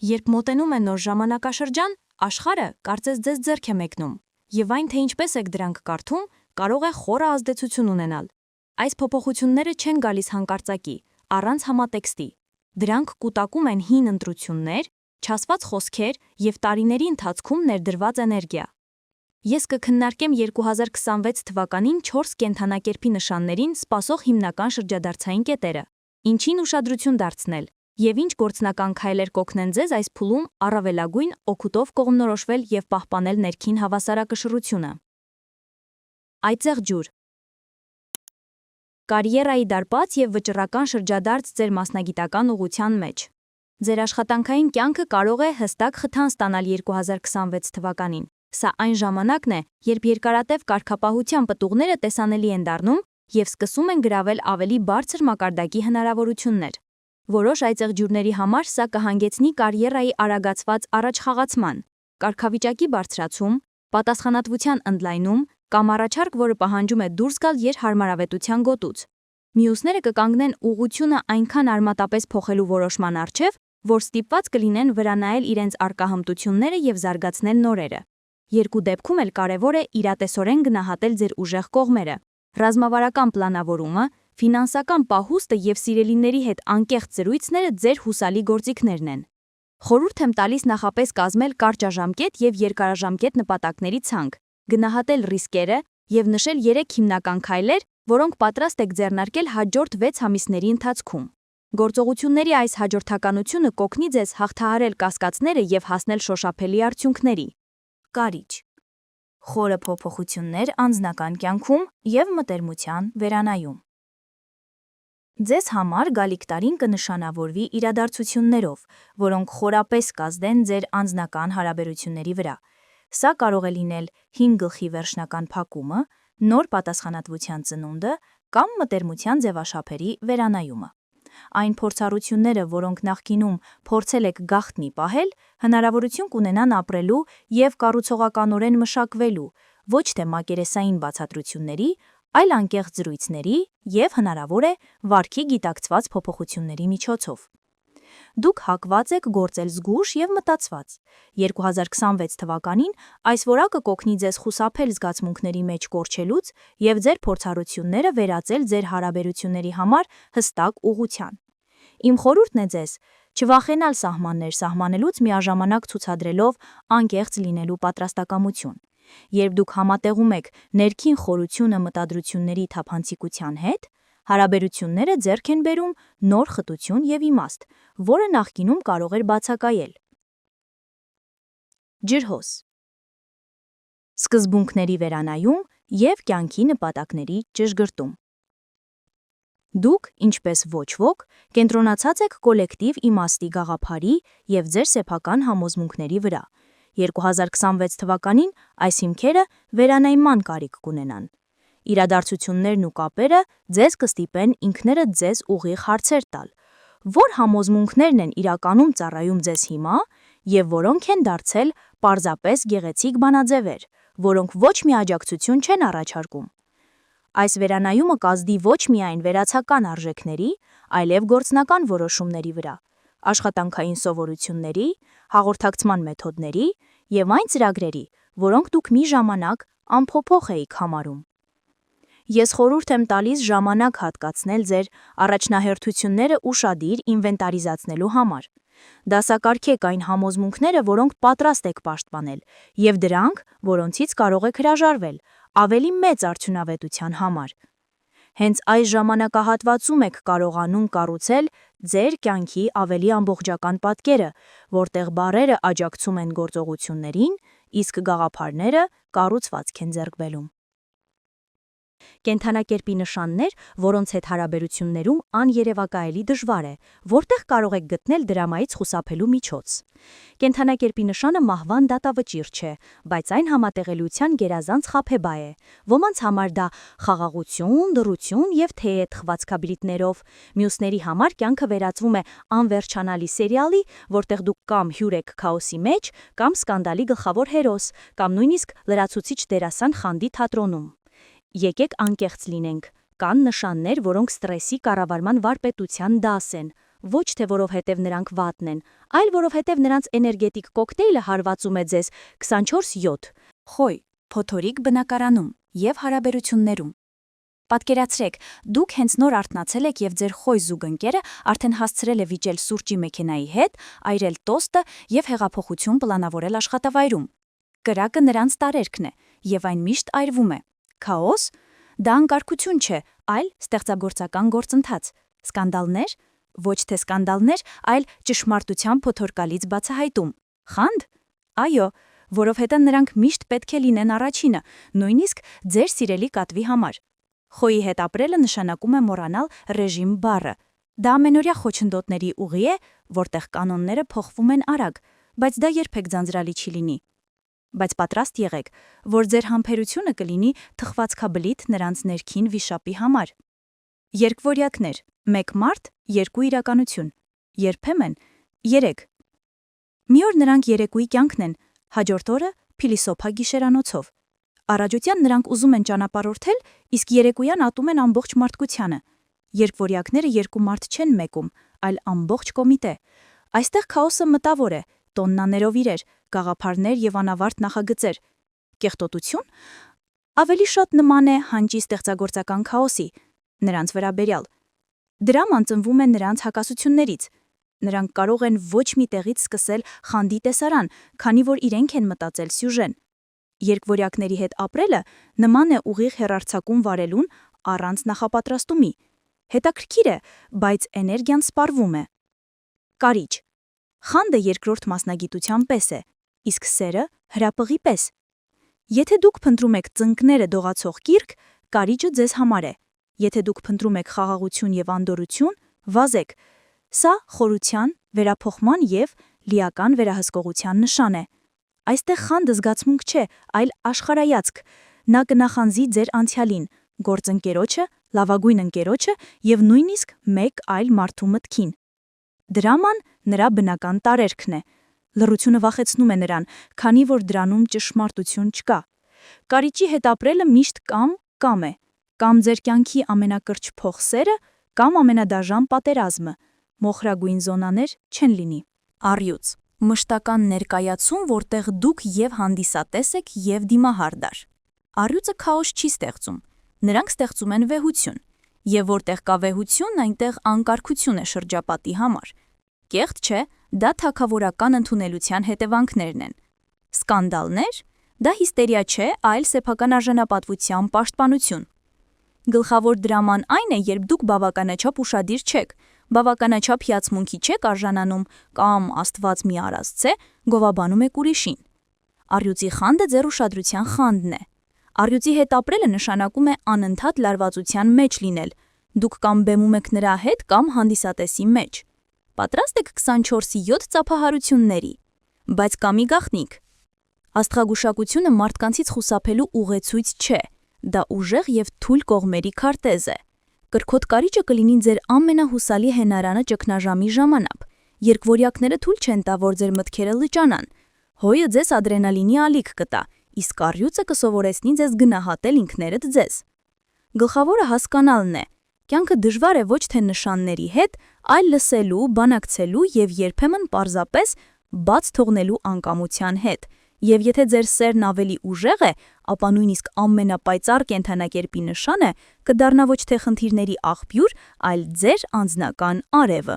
Երբ մոտենում է նոր ժամանակաշրջան, աշխարհը կարծես ձեզ ձեռք է մեկնում, եւ այն, թե ինչպես եք դրանք կարդում, կարող է խորը ազդեցություն ունենալ։ Այս փոփոխությունները չեն գալիս հանկարծակի, առանց համատեքստի։ Դրանք կուտակում են հին ընտրություններ, չասված խոսքեր եւ տարիների ընթացքում ներդրված էներգիա։ Ես կքննարկեմ 2026 թվականին 4 կենդանակերպի նշաններին սպասող հիմնական շրջադարձային կետերը, ինչին ուշադրություն դարձնել եւ ինչ գործնական քայլեր կօգնեն ձեզ այս փուլում առավելագույն օգուտով կողմնորոշվել եւ պահպանել ներքին հավասարակշռությունը։ Այծեղ ջուր։ Կարիերայի դարպաց եւ վճռական շրջադարձ ձեր մասնագիտական ուղղության մեջ։ Ձեր աշխատանքային կյանքը կարող է հստակ խթան ստանալ 2026 թվականին։ Սա այն ժամանակն է, երբ երկարատև կարգապահության պտուղները տեսանելի են դառնում եւ սկսում են գրավել ավելի բարձր մակարդակի հնարավորություններ։ Որոշ այծեղ ջուրների համար սա կհանգեցնի կարիերայի արագացված առաջխաղացման, կարգավիճակի բարձրացում, պատասխանատվության ընդլայնում կամ առաջարկ, որը պահանջում է դուրս գալ երհարմարավետության գոտուց։ Մյուսները կկանգնեն ուղղությունը այնքան արմատապես փոխելու որոշման առջև, որ ստիպված կլինեն վրանայել իրենց առկա հմտությունները եւ զարգացնել նորերը։ Երկու դեպքում էլ կարևոր է իրատեսորեն գնահատել ձեր ուժեղ կողմերը։ Ռազմավարական պլանավորումը, ֆինանսական պահուստը եւ սիրելիների հետ անկեղծ զրույցները ձեր հուսալի գործիքներն են։ Խորհուրդ եմ տալիս նախապես կազմել կարճաժամկետ եւ երկարաժամկետ նպատակների ցանկ, գնահատել ռիսկերը եւ նշել 3 հիմնական քայլեր, որոնք պատրաստ եք ձեռնարկել հաջորդ 6 ամիսների ընթացքում։ Գործողությունների այս հաջորդականությունը կօգնի ձեզ հաղթահարել կասկածները եւ հասնել շոշափելի արդյունքների։ Կարիճ։ Խորը փոփոխություններ անձնական կյանքում եւ մտերմության վերանայում։ Ձեզ համար գալիք տարին կնշանավորվի իրադարձություններով, որոնք խորապես կազդեն ձեր անձնական հարաբերությունների վրա։ Սա կարող է լինել 5 գլխի վերջնական փակումը, նոր պատասխանատվության ծնունդը կամ մտերմության ձևաչափերի վերանայումը։ Այն փորձառությունները, որոնք նախկինում փորձել եք գաղտնի պահել, հնարավորություն կունենան ապրելու եւ կառուցողականորեն մշակվելու, ոչ թե մակերեսային բացատրությունների, այլ անկեղծ զրույցների եւ հնարավոր է վարքի գիտակցված փոփոխությունների միջոցով։ Դուք հակված եք գործել զգույշ եւ մտածված։ 2026 թվականին այս որակը կօգնի ձեզ խուսափել զգացմունքների մեջ կորչելուց եւ ձեր փորձառությունները վերածել ձեր հարաբերությունների համար հստակ ուղղության։ Իմ խորհուրդն է ձեզ չվախենալ սահմաններ սահմանելուց միաժամանակ ցուցադրելով անկեղծ լինելու պատրաստակամություն։ Երբ դուք համատեղում եք ներքին խորությունը մտադրությունների թափանցիկության հետ, հարաբերությունները ձեռք են բերում նոր խտություն եւ իմաստ, որը նախկինում կարող էր բացակայել։ Ջրհոս։ Սկզբունքների վերանայում եւ կյանքի նպատակների ճշգրտում։ Դուք, ինչպես ոչ ոք, կենտրոնացած եք կոլեկտիվ իմաստի գաղափարի եւ ձեր սեփական համոզմունքների վրա։ 2026 թվականին այս հիմքերը վերանայման կարիք կունենան։ Իրադարձություններն ու կապերը ձեզ կստիպեն ինքներդ ձեզ ուղիղ հարցեր տալ։ Որ համոզմունքներն են իրականում ծառայում ձեզ հիմա եւ որոնք են դարձել պարզապես գեղեցիկ բանաձևեր, որոնք ոչ մի աջակցություն չեն առաջարկում։ Այս վերանայումը կազդի ոչ միայն վերացական արժեքների, այլև գործնական որոշումների վրա, աշխատանքային սովորությունների, հաղորդակցման մեթոդների եւ այն ծրագրերի, որոնք դուք մի ժամանակ անփոփոխ էիք համարում։ Ես խորհուրդ եմ տալիս ժամանակ հատկացնել ձեր առաջնահերթությունները ուշադիր ինվենտարիզացնելու համար։ Դասակարգեք այն համոզմունքները, որոնք պատրաստ եք պաշտպանել, եւ դրանք, որոնցից կարող եք հրաժարվել, ավելի մեծ արդյունավետության համար։ Հենց այս ժամանակահատվածում եք կարողանում կառուցել ձեր կյանքի ավելի ամբողջական պատկերը, որտեղ բառերը աջակցում են գործողություններին, իսկ գաղափարները կառուցվածք են ձեռք բերում։ Կենդանակերպի նշաններ, որոնց հետ հարաբերություններում աներևակայելի դժվար է, որտեղ կարող եք գտնել դրամայից խուսափելու միջոց։ Կենդանակերպի նշանը մահվան դատավճիռ չէ, բայց այն համատեղելիության գերազանց խաբեբա է։ Ոմանց համար դա խաղաղություն, դրություն եւ թեթ խվածքաբլիթներով, մյուսների համար կյանքը վերածվում է անվերջանալի սերիալի, որտեղ դուք կամ հյուր եք քաոսի մեջ, կամ սկանդալի գլխավոր հերոս, կամ նույնիսկ լրացուցիչ դերասան խանդի թատրոնում։ Եկեք անկեղծ լինենք, կան նշաններ, որոնք ստրեսի կառավարման վարպետության դաս են, ոչ թե որովհետև նրանք վատն են, այլ որովհետև նրանց էներգետիկ կոկտեյլը հարվածում է ձեզ 24/7։ Խոյ, փոթորիկ բնակարանում եւ հարաբերություններում։ Պատկերացրեք, դուք հենց նոր արթնացել եք եւ ձեր խոյ զուգընկերը արդեն հասցրել է վիճել սուրճի մեքենայի հետ, այրել տոստը եւ հեղափոխություն պլանավորել աշխատավայրում։ Կրակը նրանց տարերքն է, եւ այն միշտ այրվում է։ Քաոս? Դա անկարգություն չէ, այլ ստեղծագործական գործընթաց։ Սկանդալներ? Ոչ թե սկանդալներ, այլ ճշմարտության փոթորկալից բացահայտում։ Խանդ? Այո, որովհետև նրանք միշտ պետք է լինեն առաջինը, նույնիսկ ձեր սիրելի կատվի համար։ Խոյի հետ ապրելը նշանակում է մոռանալ ռեժիմ բառը։ Դա ամենօրյա խոչընդոտների ուղի է, որտեղ կանոնները փոխվում են արագ, բայց դա երբեք ձանձրալի չի լինի։ Բայց պատրաստ եղեք, որ ձեր համբերությունը կլինի թխվածքաբլիթ նրանց ներքին վիշապի համար։ Երկվորյակներ, 1 մարդ, 2 իրականություն, երբեմն 3։ Մի օր նրանք երեկույի կյանքն են, հաջորդ օրը փիլիսոփա գիշերանոցով։ Առաջության նրանք ուզում են ճանապարհորդել, իսկ երեկոյան ատում են ամբողջ մարդկությանը։ Երկվորյակները 2 մարդ չեն մեկում, այլ ամբողջ կոմիտե։ Այստեղ քաոսը մտավոր է, տոննաներով իրեր, գաղափարներ եւ անավարտ նախագծեր։ Կեղտոտություն? Ավելի շատ նման է հանճի ստեղծագործական քաոսի, նրանց վերաբերյալ։ Դրաման ծնվում է նրանց հակասություններից։ Նրանք կարող են ոչ մի տեղից սկսել խանդի տեսարան, քանի որ իրենք են մտածել սյուժեն։ Երկվորյակների հետ ապրելը նման է ուղիղ հեռարձակում վարելուն առանց նախապատրաստումի։ Հետաքրքիր է, բայց էներգիան սպառվում է։ Կարիճ. խանդը երկրորդ մասնագիտության պես է, իսկ սերը հրապղի պես։ Եթե դուք փնտրում եք ծնկները դողացող կիրք, կարիճը ձեզ համար է։ Եթե դուք փնտրում եք խաղաղություն եւ անդորրություն, վազեք։ Սա խորության, վերափոխման եւ լիական վերահսկողության նշան է։ Այստեղ խանդը զգացմունք չէ, այլ աշխարհայացք։ Նա կնախանձի ձեր անցյալին, գործընկերոջը, լավագույն ընկերոջը եւ նույնիսկ մեկ այլ մարդու մտքին։ Դրաման նրա բնական տարերքն է։ Լռությունը վախեցնում է նրան, քանի որ դրանում ճշմարտություն չկա։ Կարիճի հետ ապրելը միշտ կամ է։ Կամ ձեր կյանքի ամենակրճփող սերը, կամ ամենադաժան պատերազմը։ Մոխրագույն զոնաներ չեն լինի։ Առյուծ. մշտական ներկայացում, որտեղ դուք եւ հանդիսատես եք եւ դիմահարդար։ Առյուծը քաոս չի ստեղծում։ Նրանք ստեղծում են վեհություն։ Եվ որտեղ կա վեհություն, այնտեղ անկարգություն է շրջապատի համար։ Կեղծ չէ, դա թագավորական ընդունելության հետևանքներն են։ Սկանդալներ? Դա հիստերիա չէ, այլ սեփական արժանապատվության պաշտպանություն։ Գլխավոր դրաման այն է, երբ դուք բավականաչափ ուշադիր չեք, բավականաչափ հիացմունքի չեք արժանանում կամ Աստված մի արածց է, գովաբանում եք ուրիշին։ Առյուծի խանդը ձեր ուշադրության խանդն է։ Առյուծի հետ ապրելը նշանակում է անընդհատ լարվածության մեջ լինել։ Դուք կամ բեմում եք նրա հետ, կամ հանդիսատեսի մեջ։ Պատրաստ եք 24/7 ծափահարությունների։ Բայց կա մի գաղտնիք։ Աստղագուշակությունը մարդկանցից խուսափելու ուղեցույց չէ։ Դա ուժեղ եւ թույլ կողմերի քարտեզ է։ Կրքոտ կարիճը կլինի ձեր ամենահուսալի հենարանը ճգնաժամի ժամանակ։ Երկվորյակները թույլ չեն տա, որ ձեր մտքերը լճանան։ Հոյը ձեզ ադրենալինի ալիք կտա, իսկ առյուծը կսովորեցնի ձեզ գնահատել ինքներդ ձեզ։ Գլխավորը հասկանալն է։ Կյանքը դժվար է ոչ թե նշանների հետ, այլ լսելու, բանակցելու եւ երբեմն պարզապես բաց թողնելու անկամության հետ։ Եվ եթե ձեր սերն ավելի ուժեղ է, ապա նույնիսկ ամենապայծառ կենդանակերպի նշանը կդառնա ոչ թե խնդիրների աղբյուր, այլ ձեր անձնական արևը։